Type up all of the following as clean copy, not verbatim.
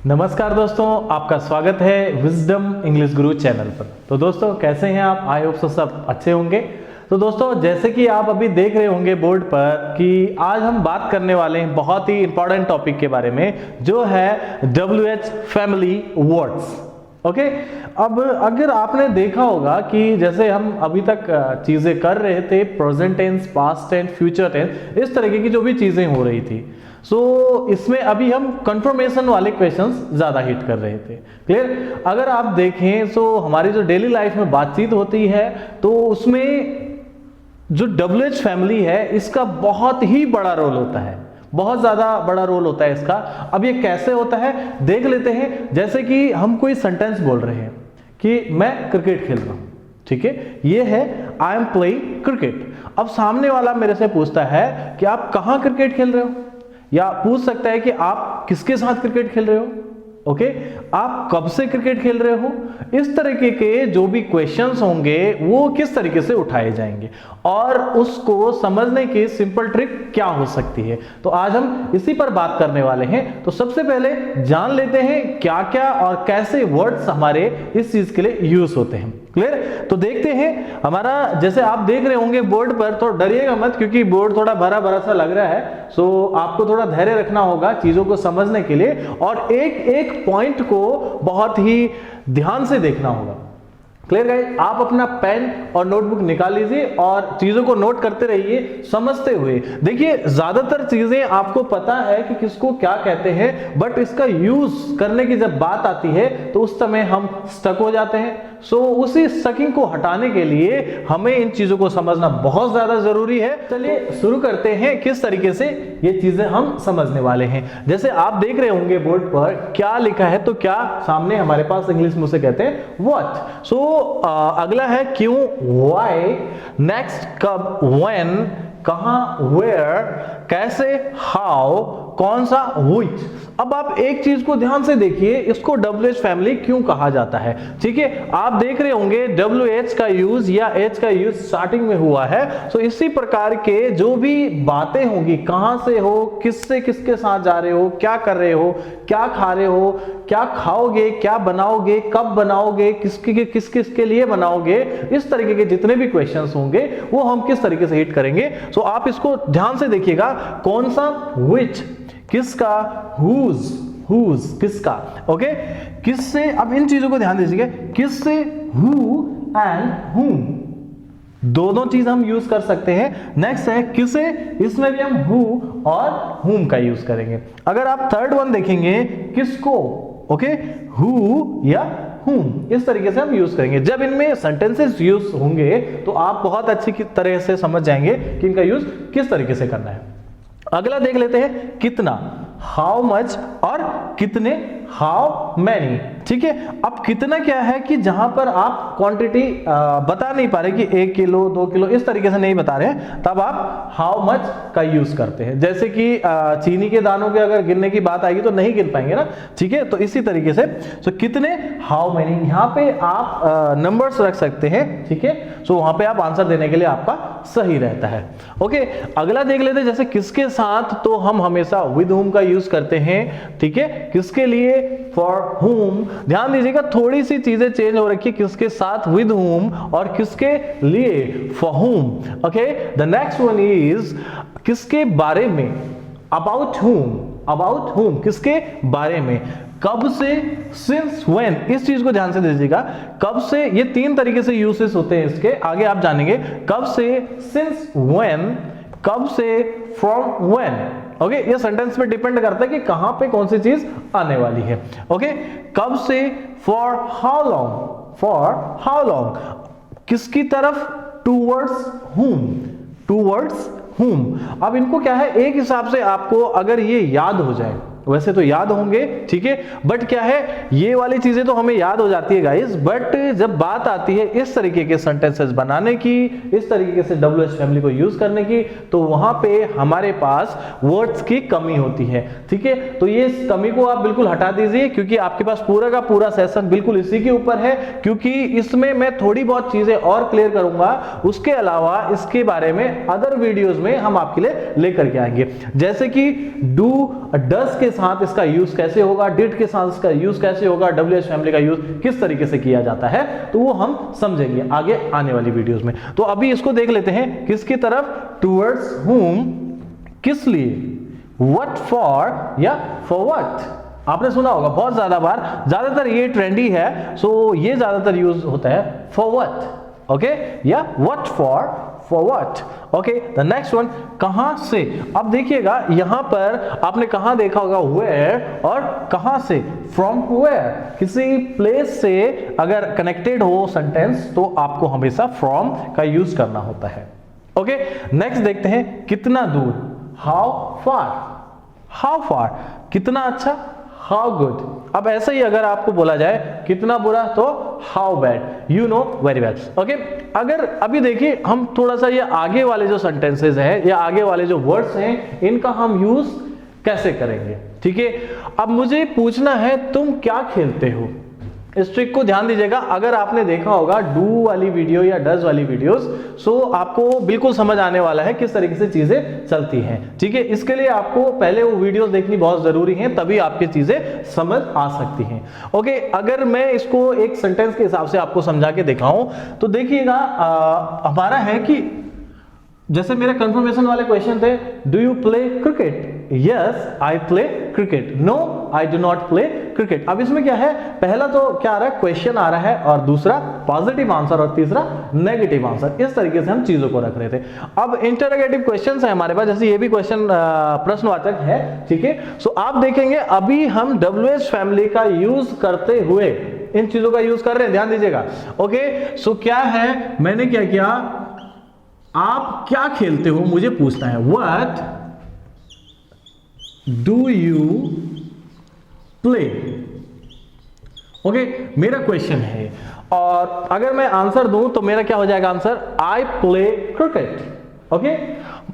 नमस्कार दोस्तों, आपका स्वागत है विजडम इंग्लिश गुरु चैनल पर। तो दोस्तों कैसे हैं आप? आई होप सब अच्छे होंगे। तो दोस्तों जैसे कि आप अभी देख रहे होंगे बोर्ड पर कि आज हम बात करने वाले हैं बहुत ही इंपॉर्टेंट टॉपिक के बारे में, जो है WH फैमिली वर्ड्स। ओके, अब अगर आपने देखा होगा कि जैसे हम अभी तक चीजें कर रहे थे, present tense, past tense, future tense, इस तरीके की जो भी चीजें हो रही थी, इसमें अभी हम कंफर्मेशन वाले क्वेश्चंस ज्यादा हिट कर रहे थे। क्लियर? अगर आप देखें हमारी जो डेली लाइफ में बातचीत होती है तो उसमें जो WH फैमिली है इसका बहुत ही बड़ा रोल होता है, बहुत ज्यादा बड़ा रोल होता है इसका। अब ये कैसे होता है देख लेते हैं। जैसे कि हम कोई सेंटेंस बोल रहे हैं कि मैं क्रिकेट खेल रहा हूं, ठीक है, ये है आई एम प्लेइंग क्रिकेट। अब सामने वाला मेरे से पूछता है कि आप कहां क्रिकेट खेल रहे हो, या पूछ सकता है कि आप किसके साथ क्रिकेट खेल रहे हो, ओके, आप कब से क्रिकेट खेल रहे हो। इस तरीके के जो भी क्वेश्चंस होंगे वो किस तरीके से उठाए जाएंगे और उसको समझने की सिंपल ट्रिक क्या हो सकती है, तो आज हम इसी पर बात करने वाले हैं। तो सबसे पहले जान लेते हैं क्या क्या और कैसे वर्ड्स हमारे इस चीज के लिए यूज होते हैं। क्लियर? तो देखते हैं हमारा, जैसे आप देख रहे होंगे बोर्ड पर, तो डरिएगा मत क्योंकि बोर्ड थोड़ा भरा भरा सा लग रहा है। आपको थोड़ा धैर्य रखना होगा चीजों को समझने के लिए और एक एक पॉइंट को बहुत ही ध्यान से देखना होगा। Clear guys? आप अपना पेन और नोटबुक निकाल लीजिए और चीजों को नोट करते रहिए समझते हुए। देखिए ज्यादातर चीजें आपको पता है कि किसको क्या कहते हैं, बट इसका यूज करने की जब बात आती है तो उस समय हम स्टक हो जाते हैं। उसी स्टकिंग को हटाने के लिए हमें इन चीजों को समझना बहुत ज्यादा जरूरी है। चलिए शुरू करते हैं किस तरीके से ये चीजें हम समझने वाले हैं। जैसे आप देख रहे होंगे बोर्ड पर क्या लिखा है, तो क्या सामने हमारे पास इंग्लिश में उसे कहते हैं व्हाट। अगला है क्यों, व्हाई, नेक्स्ट कब, व्हेन, कहां, वेयर, कैसे, हाउ, कौन सा, व्हिच। अब आप एक चीज को ध्यान से देखिए, इसको WH फैमिली क्यों कहा जाता है। ठीक है, आप देख रहे होंगे WH का यूज या H का यूज स्टार्टिंग में हुआ है। इसी प्रकार के जो भी बातें होंगी, कहां से हो, किससे किसके साथ जा रहे हो, क्या कर रहे हो, क्या खा रहे हो, क्या खाओगे, क्या बनाओगे, कब बनाओगे, किस किसके लिए बनाओगे, इस तरीके के जितने भी क्वेश्चंस होंगे वो हम किस तरीके से हिट करेंगे। आप इसको ध्यान से देखिएगा, कौन सा, which, किसका, whose, किसका, ओके, किससे। अब इन चीजों को ध्यान दीजिएगा, किससे, who and whom, दोनों चीज हम यूज कर सकते हैं। नेक्स्ट है किसे, इसमें भी हम who और whom का यूज करेंगे। अगर आप थर्ड वन देखेंगे, किसको, ओके, who या whom, इस तरीके से हम यूज करेंगे। जब इनमें सेंटेंसेस यूज होंगे तो आप बहुत अच्छी तरह से समझ जाएंगे कि इनका यूज किस तरीके से करना है। अगला देख लेते हैं कितना, हाउ मच, और कितने, हाउ मैनी। ठीक है, अब कितना क्या है कि जहां पर आप क्वांटिटी बता नहीं पा रहे कि 1 किलो 2 किलो इस तरीके से नहीं बता रहे, तब आप हाउ मच का यूज करते हैं। जैसे कि चीनी के दानों के अगर गिनने की बात आएगी तो नहीं गिन पाएंगे ना, ठीक है, तो इसी तरीके से कितने, हाउ मैनी, यहां पे आप नंबर्स रख सकते हैं। ठीक है, वहां पे आप आंसर देने के लिए आपका सही रहता है। ओके, अगला देख लेते हैं, जैसे किसके साथ, तो हम हमेशा विद whom का यूज करते हैं। ठीक है, किसके लिए, फॉर whom। ध्यान दीजिएगा थोड़ी सी चीजें चेंज हो रखी है, किसके साथ विद whom और किसके लिए for whom। Okay, the next one is किसके बारे में, अबाउट whom, किसके बारे में, कब से, सिंस व्हेन, इस चीज को ध्यान से दीजिएगा, कब से, ये 3 तरीके से यूजेस होते हैं इसके, आगे आप जानेंगे। कब से, सिंस व्हेन, कब से, फ्रॉम व्हेन। ओके, ये सेंटेंस पे डिपेंड करता है कि कहां पे कौन सी चीज आने वाली है। ओके, कब से, फॉर हाउ लॉन्ग, किसकी तरफ, टूवर्ड्स whom। अब इनको क्या है, एक हिसाब से आपको अगर ये याद हो जाए, वैसे तो याद होंगे, ठीक है, बट क्या है, ये वाली चीजें तो हमें याद हो जाती है गाइस, बट जब बात आती है इस तरीके के सेंटेंसेस बनाने की, इस तरीके से WH फैमिली को यूज करने की, तो वहां पे हमारे पास वर्ड्स की कमी होती है। ठीक है, तो ये कमी को आप बिल्कुल हटा दीजिए, क्योंकि आपके पास पूरा का पूरा सेशन बिल्कुल इसी के ऊपर है, क्योंकि इसमें मैं थोड़ी बहुत चीजें और क्लियर करूंगा। उसके अलावा इसके बारे में अदर वीडियोस में हम आपके लिए लेकर के आएंगे, जैसे कि डू, डस के के साथ इसका यूज कैसे होगा, डिड के साथ इसका यूज कैसे होगा, WH फैमिली का यूज किस तरीके से किया जाता है, तो वो हम समझेंगे आगे आने वाली वीडियोस में। तो अभी इसको देख लेते हैं, किसकी तरफ, टूवर्ड्स whom, किस लिए, what for या for what। आपने सुना होगा बहुत ज्यादा बार, ज्यादातर ये ट्रेंडी है, सो ये ज्यादातर यूज होता है for what, ओके, या what for what, okay. The next one, कहां से। अब देखिएगा यहां पर आपने कहां देखा होगा where, और कहां से from where। किसी प्लेस से अगर कनेक्टेड हो सेंटेंस तो आपको हमेशा from का यूज करना होता है, ओके। नेक्स्ट देखते हैं, कितना दूर, how far, कितना अच्छा, how good। अब ऐसा ही अगर आपको बोला जाए कितना बुरा तो how bad, you know very well, okay. अगर अभी देखिए हम थोड़ा सा ये आगे वाले जो सेंटेंसेस हैं या आगे वाले जो वर्ड्स हैं इनका हम यूज कैसे करेंगे, ठीक है। अब मुझे पूछना है तुम क्या खेलते हो, इस ट्रिक को ध्यान दीजिएगा। अगर आपने देखा होगा डू वाली वीडियो या डज वाली वीडियोस, सो आपको बिल्कुल समझ आने वाला है किस तरीके से चीजें चलती हैं, ठीक है। इसके लिए आपको पहले वो वीडियोस देखनी बहुत जरूरी है, तभी आपकी चीजें समझ आ सकती हैं, ओके। अगर मैं इसको एक सेंटेंस के हिसाब से आपको समझा के दिखाऊं तो देखिएगा हमारा है कि जैसे मेरे कंफर्मेशन वाले क्वेश्चन थे, do you play cricket, yes I play cricket, no I do not play cricket. अब इसमें क्या है, पहला तो क्या आ रहा है, क्वेश्चन आ रहा है, और दूसरा पॉजिटिव आंसर और तीसरा नेगेटिव आंसर। इस तरीके से हम चीजों को रख रहे थे। अब इंटरोगेटिव क्वेश्चंस है हमारे पास, जैसे ये भी क्वेश्चन प्रश्नवाचक है, ठीक है। सो आप देखेंगे अभी हम WH फैमिली का यूज करते हुए इन चीजों का यूज कर रहे हैं, ध्यान दीजिएगा, ओके। सो क्या है, मैंने क्या किया, आप क्या खेलते हो मुझे पूछना है, what do you play, okay, मेरा क्वेश्चन है। और अगर मैं आंसर दूं तो मेरा क्या हो जाएगा आंसर, आई प्ले क्रिकेट, ओके,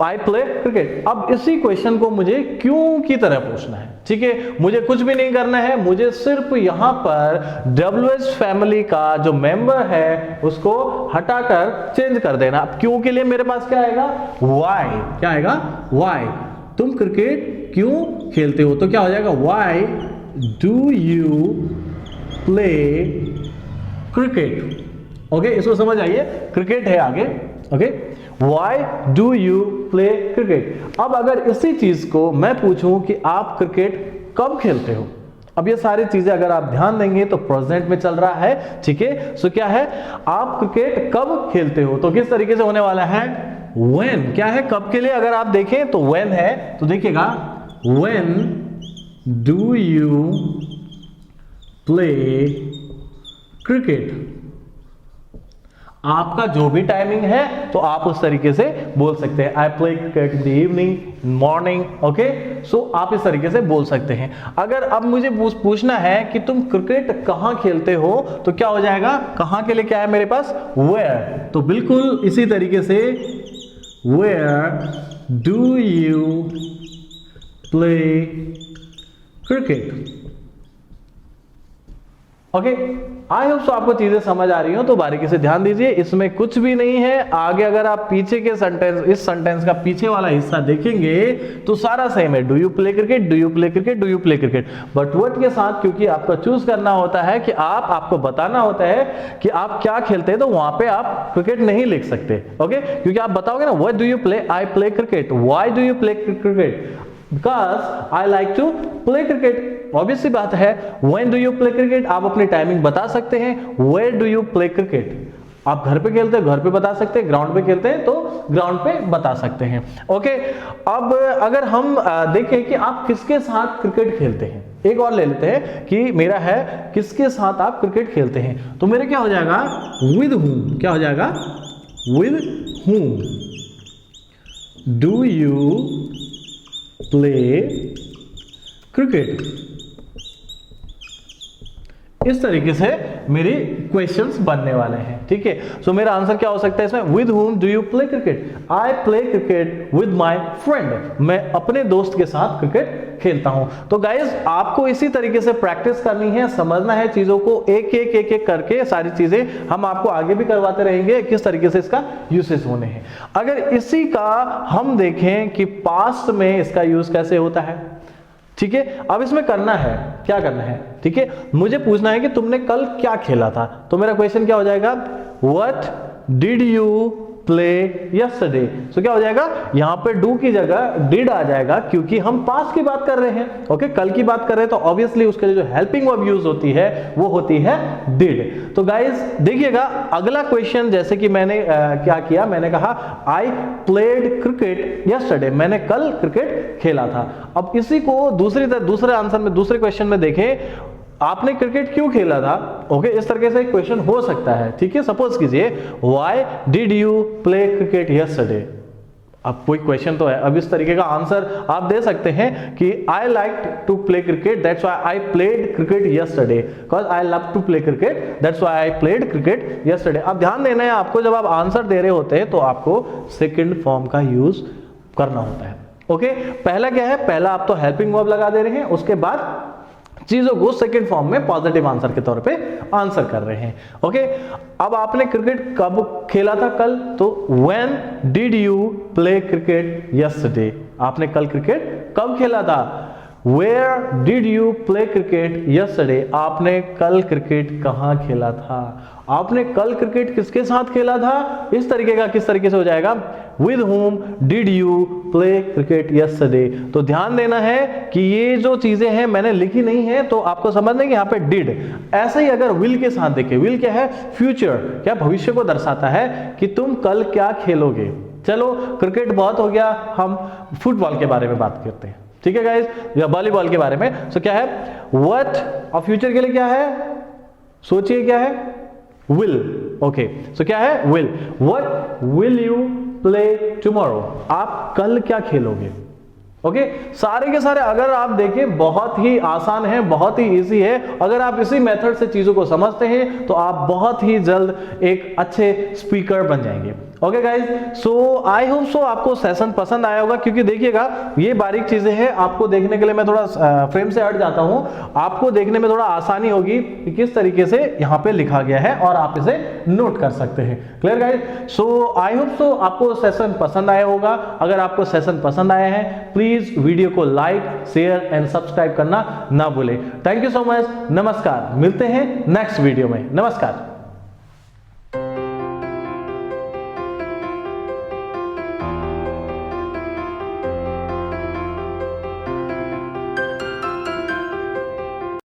आई प्ले क्रिकेट। अब इसी क्वेश्चन को मुझे क्यों की तरह पूछना है, ठीक है। मुझे कुछ भी नहीं करना है, मुझे सिर्फ यहां पर WH फैमिली का जो मेंबर है उसको हटाकर चेंज कर देना। अब क्यों के लिए मेरे पास क्या आएगा, वाई, क्या आएगा, वाई, तुम क्रिकेट क्यों खेलते हो, तो क्या हो जाएगा, why do you play cricket, okay. इसको समझ आइए, क्रिकेट है आगे, okay, why do you play cricket. अब अगर इसी चीज को मैं पूछूं कि आप क्रिकेट कब खेलते हो, अब ये सारी चीजें अगर आप ध्यान देंगे तो प्रेजेंट में चल रहा है, ठीक है। सो क्या है, आप क्रिकेट कब खेलते हो, तो किस तरीके से होने वाला है, when, क्या है, कब के लिए अगर आप देखें तो when है, तो देखिएगा when do you play cricket। आपका जो भी टाइमिंग है तो आप उस तरीके से बोल सकते हैं, I play cricket in the evening, morning, okay. So आप इस तरीके से बोल सकते हैं। अगर अब मुझे पूछना है कि तुम क्रिकेट कहां खेलते हो, तो क्या हो जाएगा, कहां के लिए क्या है मेरे पास, वेयर, तो बिल्कुल इसी तरीके से where do you play cricket, okay. I hope so आपको चीजें समझ आ रही हो, तो बारीकी से ध्यान दीजिए, इसमें कुछ भी नहीं है। आगे अगर आप पीछे के सेंटेंस, इस सेंटेंस का पीछे वाला हिस्सा देखेंगे तो सारा सेम है, do you play cricket, do you play cricket, do you play cricket. But what के साथ क्योंकि आपको चूज करना होता है कि आपको बताना होता है कि आप क्या खेलते हैं, तो वहां पे आप क्रिकेट नहीं लिख सकते, ओके। क्योंकि आप बताओगे ना, what do you play, I play cricket, why do you play cricket, because I like to play cricket. Obvious सी बात है, when do you play cricket, आप अपनी टाइमिंग बता सकते हैं, where do you play cricket, आप घर पे खेलते हैं घर पे बता सकते हैं, ग्राउंड पे खेलते हैं तो ग्राउंड पे बता सकते हैं, ओके। अब अगर हम देखें कि आप किसके साथ क्रिकेट खेलते हैं, एक और ले लेते हैं कि मेरा है किसके साथ आप क्रिकेट खेलते हैं, तो मेरा क्या हो जाएगा, विद whom, क्या हो जाएगा, with whom do you play cricket. इस तरीके से मेरे क्वेश्चंस बनने वाले हैं, ठीक है। सो मेरा आंसर क्या हो सकता है इसमें, with whom do you play cricket, I play cricket with my friend, मैं अपने दोस्त के साथ क्रिकेट खेलता हूं। तो गाइज आपको इसी तरीके से प्रैक्टिस करनी है, समझना है चीजों को, एक एक करके सारी चीजें हम आपको आगे भी करवाते रहेंगे, किस तरीके से इसका यूसेज होने हैं। अगर इसी का हम देखें कि पास्ट में इसका यूज कैसे होता है, ठीक है, अब इसमें करना है, क्या करना है, ठीक है, मुझे पूछना है कि तुमने कल क्या खेला था। तो मेरा क्वेश्चन क्या हो जाएगा, what did you play yesterday. So क्या हो जाएगा, यहां पे डू की जगह डिड आ जाएगा, क्योंकि हम पास्ट की बात कर रहे हैं। ओके, कल की बात कर रहे हैं, तो ऑब्वियसली उसके जो हेल्पिंग वर्ब यूज होती है वो होती है डिड। तो गाइस देखिएगा, अगला क्वेश्चन जैसे कि मैंने क्या किया, मैंने कहा आई प्लेड क्रिकेट यस्टरडे, मैंने कल क्रिकेट खेला था। अब इसी को दूसरे आंसर में, दूसरे क्वेश्चन में देखें, आपने क्रिकेट क्यों खेला था। ओके, इस तरीके से क्वेश्चन हो सकता है, ठीक है। सपोज कीजिए, why did you play cricket yesterday. अब कोई क्वेश्चन तो है, अब इस तरीके का आंसर आप दे सकते हैं कि I like to play cricket, that's why I played cricket yesterday, because I love to play cricket, that's why I played cricket yesterday. अब ध्यान देना है आपको, जब आप आंसर दे रहे होते हैं तो आपको सेकंड फॉर्म का यूज करना होता है। ओके, पहला क्या है, पहला आप तो हेल्पिंग वर्ब लगा दे रहे हैं, उसके बाद चीजों को सेकंड फॉर्म में पॉजिटिव आंसर के तौर पे आंसर कर रहे हैं। ओके, अब आपने क्रिकेट कब खेला था कल, तो when did you play cricket yesterday, आपने कल क्रिकेट कब खेला था। Where did you play cricket yesterday, आपने कल क्रिकेट कहां खेला था। आपने कल क्रिकेट किसके साथ खेला था, इस तरीके का किस तरीके से हो जाएगा, with home did you play cricket yesterday. तो ध्यान देना है कि ये जो चीजें हैं मैंने लिखी नहीं है, तो आपको समझना है कि यहाँ पे डिड। ऐसे ही अगर विल के साथ देखें, विल क्या है, फ्यूचर, क्या भविष्य को दर्शाता है कि तुम कल क्या खेलोगे। चलो क्रिकेट बहुत हो गया, हम फुटबॉल के बारे में बात करते हैं, ठीक है गाइस, या वॉलीबॉल के बारे में। सो क्या है, व्हाट, और फ्यूचर के लिए क्या है, सोचिए क्या है, विल। ओके, सो क्या है, will. What will you play tomorrow, आप कल क्या खेलोगे। ओके, सारे के सारे अगर आप देखें बहुत ही आसान है, बहुत ही इजी है। अगर आप इसी मेथड से चीजों को समझते हैं तो आप बहुत ही जल्द एक अच्छे स्पीकर बन जाएंगे। ओके गाइज, सो आई होप सो आपको सेशन पसंद आया होगा, क्योंकि देखिएगा ये बारीक चीजें हैं, आपको देखने के लिए मैं थोड़ा फ्रेम से हट जाता हूं, आपको देखने में थोड़ा आसानी होगी कि किस तरीके से यहाँ पे लिखा गया है और आप इसे नोट कर सकते हैं। क्लियर गाइज, सो आई होप सो आपको सेशन पसंद आया होगा। अगर आपको सेशन पसंद आया है, प्लीज वीडियो को लाइक, शेयर एंड सब्सक्राइब करना ना भूलें। थैंक यू सो मच, नमस्कार, मिलते हैं नेक्स्ट वीडियो में, नमस्कार।